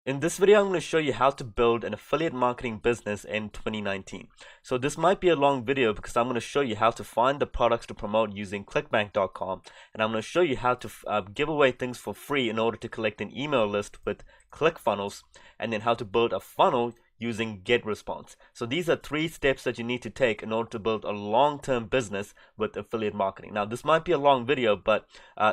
In this video, I'm going to show you how to build an affiliate marketing business in 2019. So this might be a long video because I'm going to show you how to find the products to promote using clickbank.com, and I'm going to show you how to give away things for free in order to collect an email list with ClickFunnels, and then how to build a funnel using GetResponse. So these are 3 steps that you need to take in order to build a long-term business with affiliate marketing. Now this might be a long video, but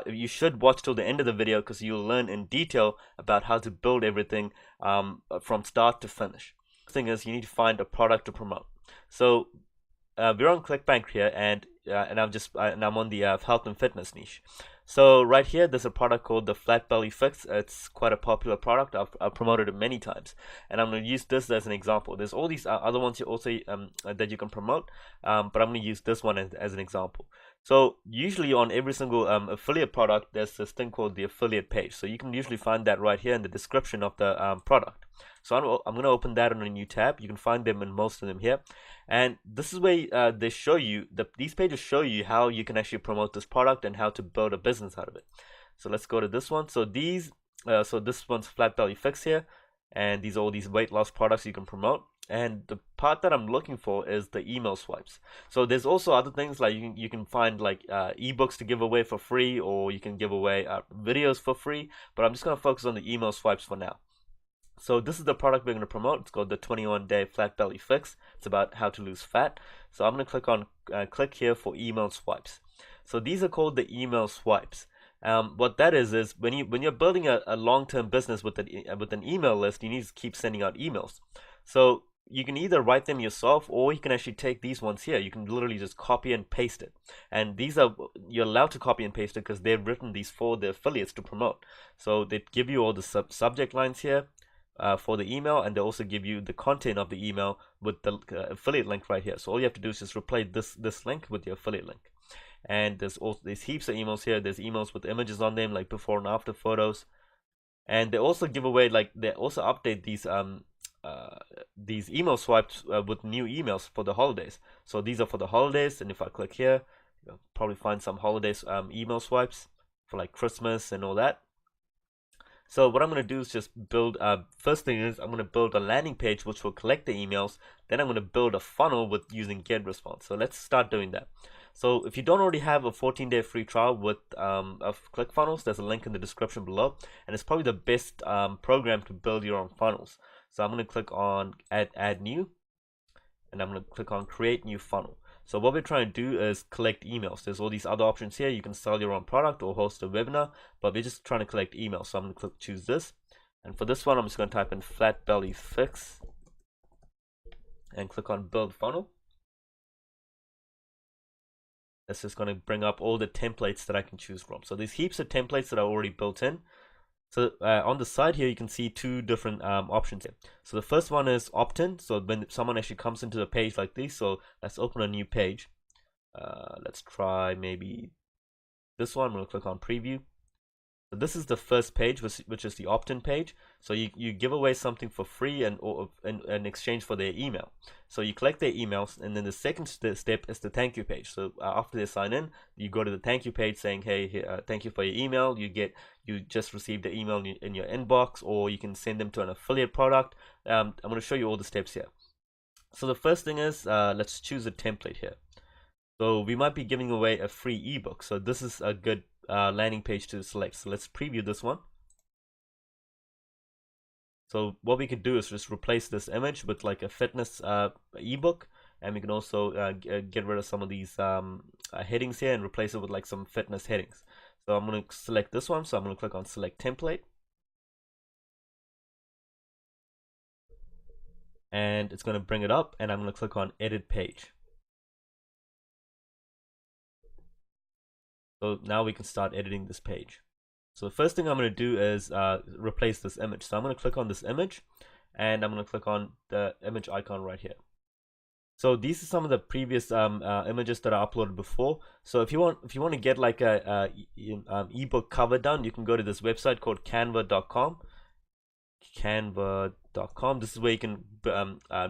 you should watch till the end of the video because you'll learn in detail about how to build everything from start to finish. The thing is, you need to find a product to promote. So we're on ClickBank here, and I'm on the health and fitness niche. So right here, there's a product called the Flat Belly Fix. It's quite a popular product. I've promoted it many times, and I'm going to use this as an example. There's all these other ones you also that you can promote, but I'm going to use this one as an example. So usually on every single affiliate product, there's this thing called the affiliate page. So you can usually find that right here in the description of the product. So I'm going to open that on a new tab. You can find them in most of them here. And this is where they show you, these pages show you how you can actually promote this product and how to build a business out of it. So let's go to this one. So this one's Flat Belly Fix here. And these are all these weight loss products you can promote. And the part that I'm looking for is the email swipes. So there's also other things like you can find like ebooks to give away for free, or you can give away videos for free. But I'm just going to focus on the email swipes for now. So this is the product we're going to promote. It's called the 21-day Flat Belly Fix. It's about how to lose fat. So I'm going to click on click here for email swipes. So these are called the email swipes. What that is when you're building a long-term business with an email list, you need to keep sending out emails. So you can either write them yourself, or you can actually take these ones here. You can literally just copy and paste it. And you're allowed to copy and paste it because they've written these for the affiliates to promote. So they give you all the subject lines here for the email, and they also give you the content of the email with the affiliate link right here. So all you have to do is just replace this link with the affiliate link. And there's heaps of emails here. There's emails with images on them, like before and after photos. And they also give away, like, they also update these email swipes with new emails for the holidays. So these are for the holidays, and if I click here, you'll probably find some holidays email swipes for like Christmas and all that. So what I'm going to do is just build, first thing is I'm going to build a landing page which will collect the emails. Then I'm going to build a funnel with using GetResponse. So let's start doing that. So if you don't already have a 14-day free trial with of ClickFunnels, there's a link in the description below, and it's probably the best program to build your own funnels. So I'm going to click on add new, and I'm going to click on create new funnel. So what we're trying to do is collect emails. There's all these other options here. You can sell your own product or host a webinar, but we're just trying to collect emails. So I'm going to choose this. And for this one, I'm just going to type in Flat Belly Fix and click on build funnel. That's just going to bring up all the templates that I can choose from. So there's heaps of templates that are already built in. So on the side here, you can see 2 different options here. So the first one is opt-in. So when someone actually comes into the page like this, so let's open a new page. Let's try maybe this one. I'm going to click on preview. So this is the first page, which is the opt-in page. So you give away something for free in exchange for their email. So you collect their emails, and then the second step is the thank you page. So after they sign in, you go to the thank you page saying, hey, thank you for your email. You just received the email in your inbox, or you can send them to an affiliate product. I'm going to show you all the steps here. So the first thing is, let's choose a template here. So we might be giving away a free ebook. So this is a good landing page to select. So let's preview this one. So what we could do is just replace this image with like a fitness ebook, and we can also get rid of some of these headings here and replace it with like some fitness headings. So I'm going to select this one. So I'm going to click on select template, and it's going to bring it up, and I'm going to click on edit page. So now we can start editing this page. So the first thing I'm going to do is replace this image. So I'm going to click on this image, and I'm going to click on the image icon right here. So these are some of the previous images that I uploaded before. So if you want to get like a ebook cover done, you can go to this website called canva.com. Canva.com. This is where you can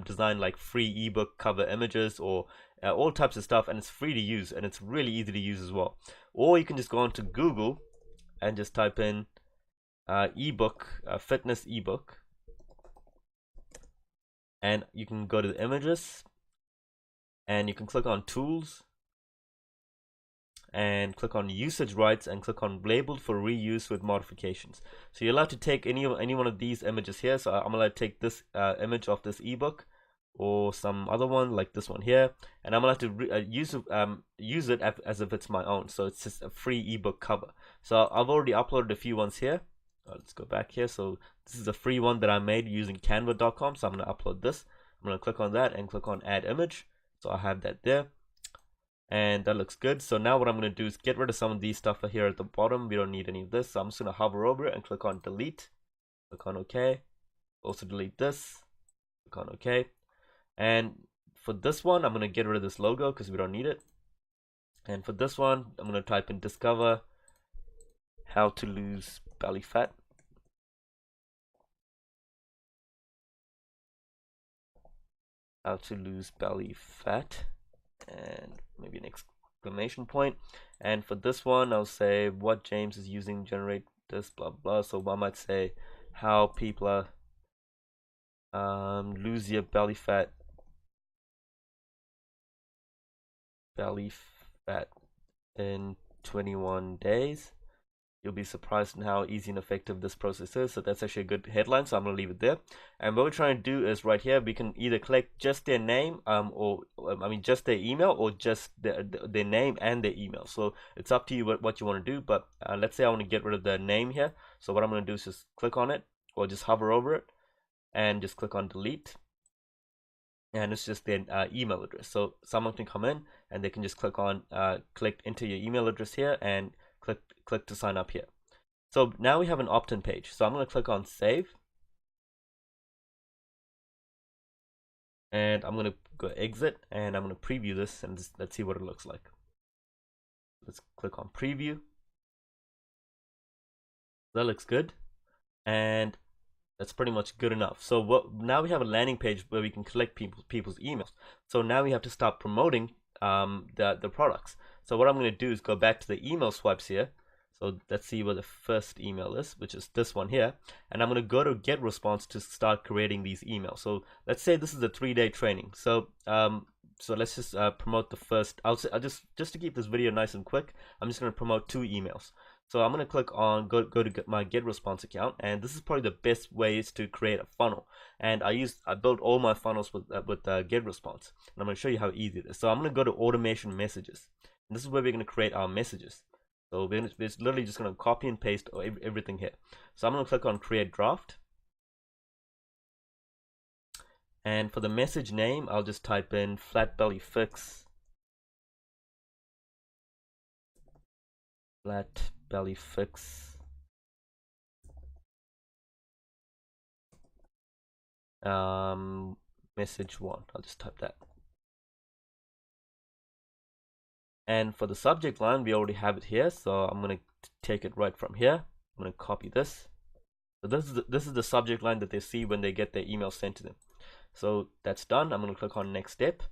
design like free ebook cover images or all types of stuff, and it's free to use, and it's really easy to use as well. Or you can just go onto Google and just type in ebook, fitness ebook, and you can go to the images and you can click on tools and click on usage rights and click on labeled for reuse with modifications. So you're allowed to take any one of these images here. So I'm allowed to take this image of this ebook or some other one like this one here, and I'm allowed to use it as if it's my own. So it's just a free ebook cover. So I've already uploaded a few ones here. Let's go back here. So this is a free one that I made using canva.com. So I'm going to upload this. I'm going to click on that and click on add image. So I have that there, and that looks good. So now what I'm going to do is get rid of some of these stuff here at the bottom. We don't need any of this. So I'm just going to hover over it and click on delete. Click on OK. Also delete this. Click on OK. And for this one, I'm going to get rid of this logo because we don't need it. And for this one, I'm going to type in discover how to lose belly fat. How to lose belly fat. And maybe an exclamation point. And for this one, I'll say what James is using to generate this, blah, blah. So I might say how people are lose your belly fat in 21 days. You'll be surprised in how easy and effective this process is. So that's actually a good headline, so I'm going to leave it there. And what we're trying to do is right here, we can either collect just their name or just their email, or just their name and their email. So it's up to you what you want to do. But let's say I want to get rid of the name here. So what I'm going to do is just click on it, or just hover over it and just click on delete. And it's just their email address. So someone can come in and they can just click enter your email address here and click to sign up here. So now we have an opt-in page. So I'm going to click on save. And I'm going to go exit, and I'm going to preview this, and let's see what it looks like. Let's click on preview. That looks good. And that's pretty much good enough. So now we have a landing page where we can collect people's emails. So now we have to start promoting the products. So what I'm going to do is go back to the email swipes here. So let's see what the first email is, which is this one here. And I'm going to go to get response to start creating these emails. So let's say this is a 3-day training. So let's just promote the first. I'll just to keep this video nice and quick, I'm just going to promote 2 emails. So I'm going to click on go to my get response account, and this is probably the best ways to create a funnel. And I built all my funnels with get response, and I'm going to show you how easy it is. So I'm going to go to automation messages, and this is where we're going to create our messages. So we're literally just going to copy and paste everything here. So I'm going to click on create draft, and for the message name, I'll just type in flat belly fix. Flat belly fix message 1. I'll just type that. And for the subject line, we already have it here, so I'm going to take it right from here. I'm going to copy this. So this is the subject line that they see when they get their email sent to them. So that's done. I'm going to click on next step.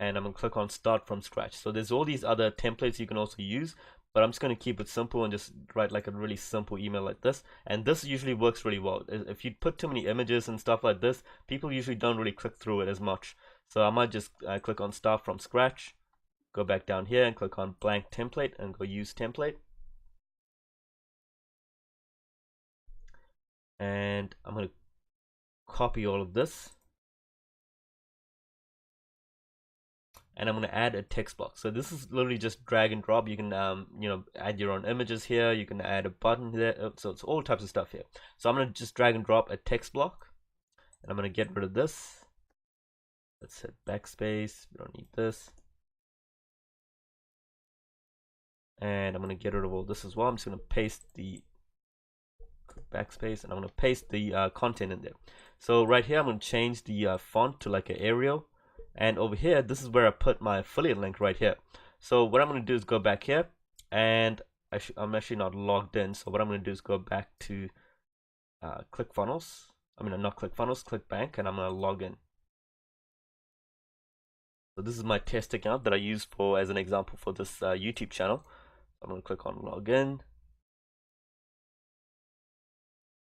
And I'm going to click on start from scratch. So there's all these other templates you can also use, but I'm just going to keep it simple and just write like a really simple email like this. And this usually works really well. If you put too many images and stuff like this, people usually don't really click through it as much. So I might just click on start from scratch, go back down here and click on blank template and go use template. And I'm going to copy all of this. And I'm going to add a text block. So this is literally just drag and drop. You can add your own images here. You can add a button there. So it's all types of stuff here. So I'm going to just drag and drop a text block, and I'm going to get rid of this. Let's hit backspace. We don't need this. And I'm going to get rid of all this as well. I'm just going to paste the backspace, and I'm going to paste the content in there. So right here, I'm going to change the font to like an Arial. And over here, this is where I put my affiliate link right here. So what I'm going to do is go back here, and I'm actually not logged in. So what I'm going to do is go back to ClickFunnels. Not ClickFunnels, ClickBank, and I'm going to log in. So this is my test account that I use as an example for this YouTube channel. I'm going to click on login.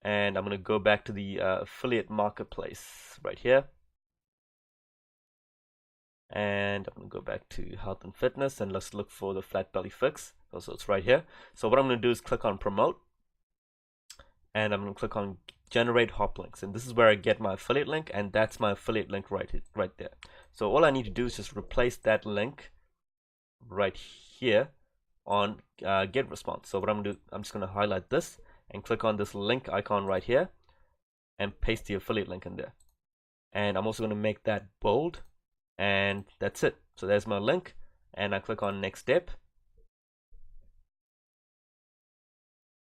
and I'm going to go back to the affiliate marketplace right here. And I'm going to go back to health and fitness, and let's look for the flat belly fix. So it's right here. So what I'm going to do is click on promote, and I'm going to click on generate hop links, and this is where I get my affiliate link, and that's my affiliate link right there. So all I need to do is just replace that link right here on get response. So what I'm going to do, I'm just going to highlight this and click on this link icon right here and paste the affiliate link in there. And I'm also going to make that bold, and that's it. So there's my link, and I click on next step,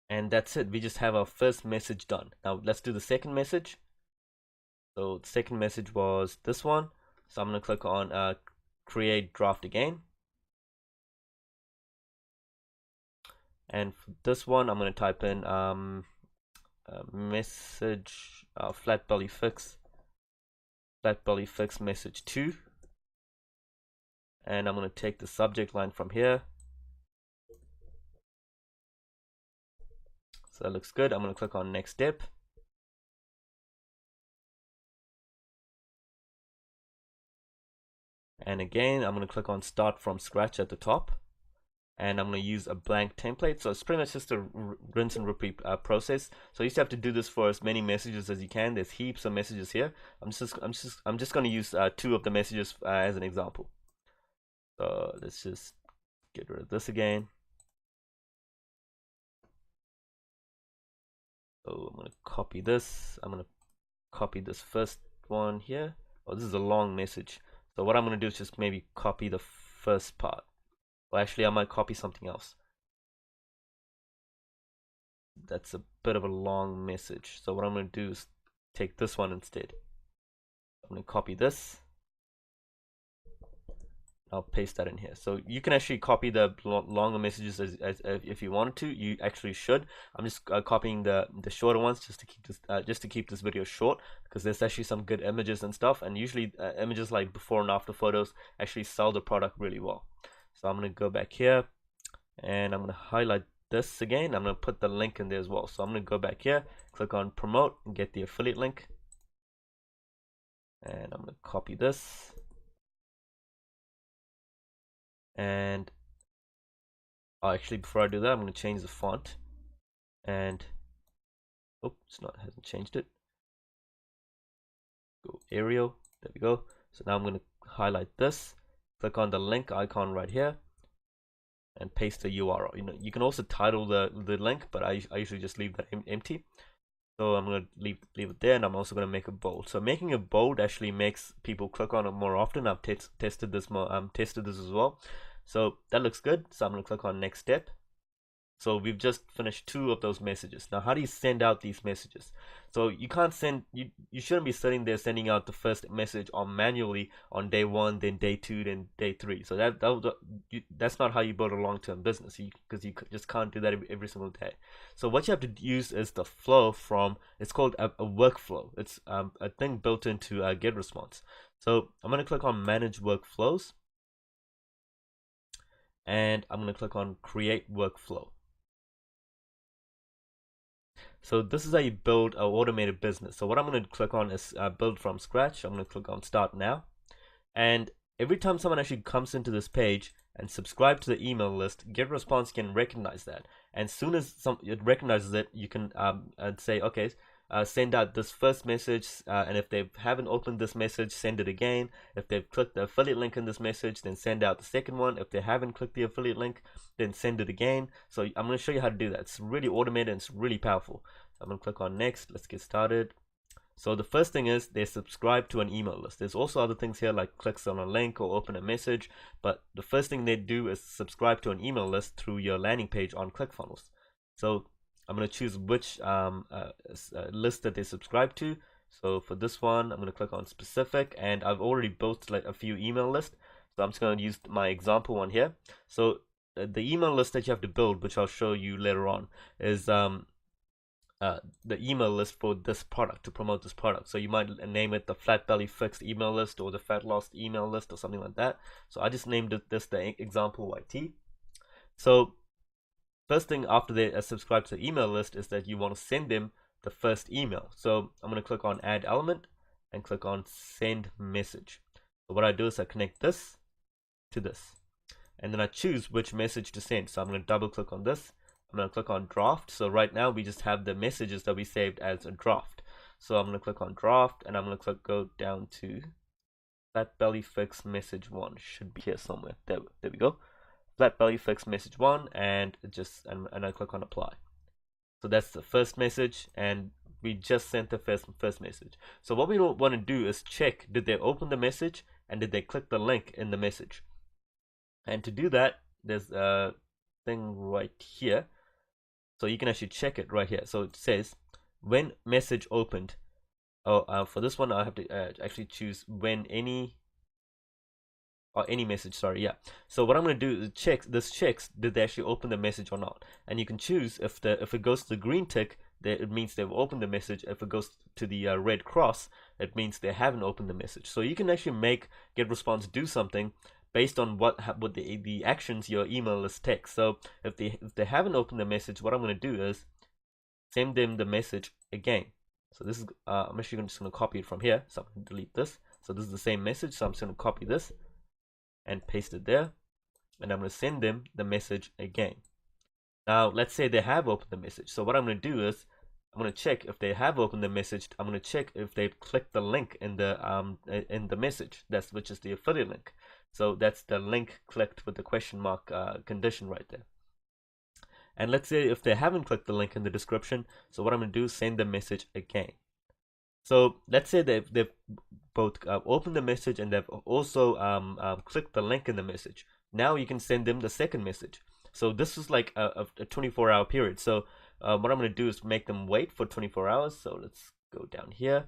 and that's it. We just have our first message done. Now let's do the second message. So the second message was this one. So I'm going to click on create draft again, and for this one I'm going to type in message flat belly fix message 2, and I'm going to take the subject line from here. So that looks good. I'm going to click on next step, and again I'm going to click on start from scratch at the top, and I'm going to use a blank template. So it's pretty much just a rinse and repeat process. So you just have to do this for as many messages as you can. There's heaps of messages here. I'm just going to use 2 of the messages as an example. So let's just get rid of this again. So I'm going to copy this. I'm going to copy this first one here. Oh, this is a long message. So what I'm going to do is just maybe copy the first part. Well, actually, I might copy something else. That's a bit of a long message. So what I'm going to do is take this one instead. I'm going to copy this. I'll paste that in here. So you can actually copy the longer messages as if you wanted to. You actually should. I'm just copying the shorter ones just to keep this video short, because there's actually some good images and stuff, and usually images like before and after photos actually sell the product really well. So I'm going to go back here, and I'm going to highlight this again. I'm going to put the link in there as well. So I'm going to go back here, click on promote, and get the affiliate link, and I'm going to copy this. And actually, before I do that, I'm going to change the font, and hasn't changed it. Go Arial, there we go. So now I'm going to highlight this, click on the link icon right here, and paste the URL. You can also title the link, but I usually just leave that empty. So I'm going to leave it there, and I'm also going to make it bold. So making it bold actually makes people click on it more often. I've tested this as well. So that looks good. So I'm going to click on next step. So we've just finished 2 of those messages. Now, how do you send out these messages? So you can't send, you shouldn't be sitting there sending out the first message manually on day 1, then day 2, then day 3. So that's not how you build a long-term business, because you just can't do that every single day. So what you have to use is the flow from, it's called a workflow. It's a thing built into GetResponse. So I'm going to click on manage workflows, and I'm going to click on create workflow. So this is how you build an automated business. So what I'm going to click on is build from scratch. I'm going to click on start now. And every time someone actually comes into this page and subscribe to the email list, GetResponse can recognize that. And as soon as it recognizes it, you can say, okay, send out this first message, and if they haven't opened this message, send it again. If they've clicked the affiliate link in this message, then send out the second one. If they haven't clicked the affiliate link, then send it again. So I'm going to show you how to do that. It's really automated and it's really powerful. I'm going to click on next. Let's get started. So the first thing is they subscribe to an email list. There's also other things here like clicks on a link or open a message, but the first thing they do is subscribe to an email list through your landing page on ClickFunnels. So I'm going to choose which list that they subscribe to. So for this one, I'm going to click on specific, and I've already built like a few email lists. So I'm just going to use my example one here. So the email list that you have to build, which I'll show you later on, is the email list for this product, to promote this product. So you might name it the Flat Belly Fixed email list, or the Fat Lost email list, or something like that. So I just named this the example YT. So first thing after they subscribe to the email list is that you want to send them the first email. So I'm going to click on add element and click on send message. So what I do is I connect this to this, and then I choose which message to send. So I'm going to double click on this. I'm going to click on draft. So right now we just have the messages that we saved as a draft. So I'm going to click on draft, and I'm going to go down to flat belly fix message 1. Should be here somewhere. There we go. Flat belly fix message 1, and I click on apply. So that's the first message, and we just sent the first message. So what we want to do is check, did they open the message and did they click the link in the message? And to do that, there's a thing right here. So you can actually check it right here. So it says when message opened. For this one I have to actually choose when any message, sorry, yeah. So what I'm going to do is checks did they actually open the message or not, and you can choose if it goes to the green tick, it means they've opened the message. If it goes to the red cross, it means they haven't opened the message. So you can actually get response do something based on what the actions your email list takes. So if they haven't opened the message, what I'm going to do is send them the message again. So this is I'm actually just going to copy it from here. So I'm going to delete this. So this is the same message. So I'm just going to copy this and paste it there, and I'm going to send them the message again. Now let's say they have opened the message. So what I'm going to do is I'm going to check if they have opened the message. I'm going to check if they've clicked the link in the message, which is the affiliate link. So that's the link clicked with the question mark condition right there. And let's say if they haven't clicked the link in the description, so what I'm going to do is send the message again. So let's say they've both opened the message and they've also clicked the link in the message. Now you can send them the second message. So this is like a 24-hour period. So what I'm going to do is make them wait for 24 hours. So let's go down here.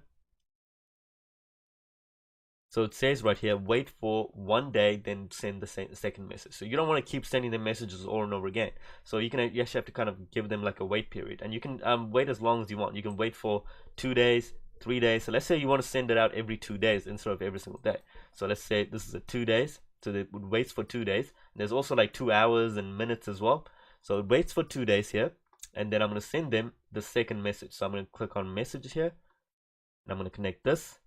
So it says right here, wait for 1 day, then send the second message. So you don't want to keep sending them messages over and over again. So you actually have to kind of give them like a wait period, and you can wait as long as you want. You can wait for 2 days, 3 days. So let's say you want to send it out every 2 days instead of every single day. So let's say this is 2 days. So it waits for 2 days. And there's also like 2 hours and minutes as well. So it waits for 2 days here, and then I'm going to send them the second message. So I'm going to click on messages here, and I'm going to connect this.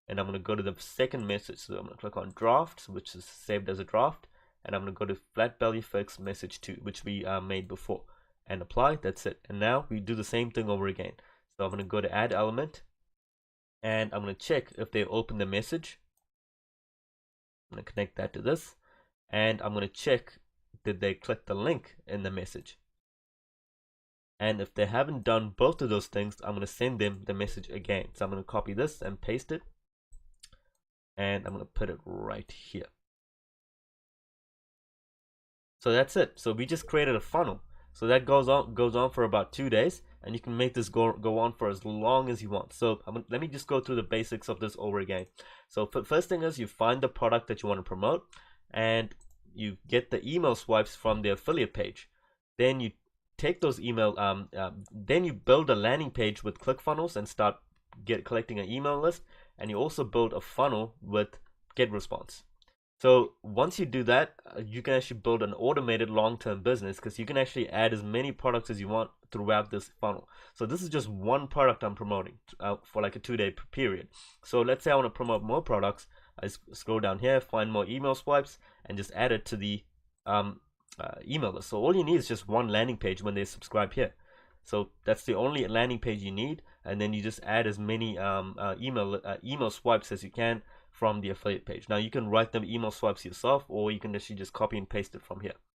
And I'm going to go to the second message. So I'm going to click on draft, which is saved as a draft. And I'm going to go to flat belly fix message 2, which we made before, and apply. That's it. And now we do the same thing over again. So I'm going to go to add element, and I'm going to check if they open the message. I'm going to connect that to this, and I'm going to check did they click the link in the message. And if they haven't done both of those things, I'm going to send them the message again. So I'm going to copy this and paste it, and I'm going to put it right here. So that's it. So we just created a funnel. So that goes on for about 2 days, and you can make this go on for as long as you want. So let me just go through the basics of this over again. So first thing is you find the product that you want to promote, and you get the email swipes from the affiliate page. Then you take those email, then you build a landing page with ClickFunnels and start collecting an email list, and you also build a funnel with GetResponse. So once you do that, you can actually build an automated long-term business, because you can actually add as many products as you want throughout this funnel. So this is just one product I'm promoting for like a 2-day period. So let's say I want to promote more products. I scroll down here, find more email swipes, and just add it to the email list. So all you need is just one landing page when they subscribe here. So that's the only landing page you need, and then you just add as many email swipes as you can from the affiliate page. Now you can write them email swipes yourself, or you can actually just copy and paste it from here.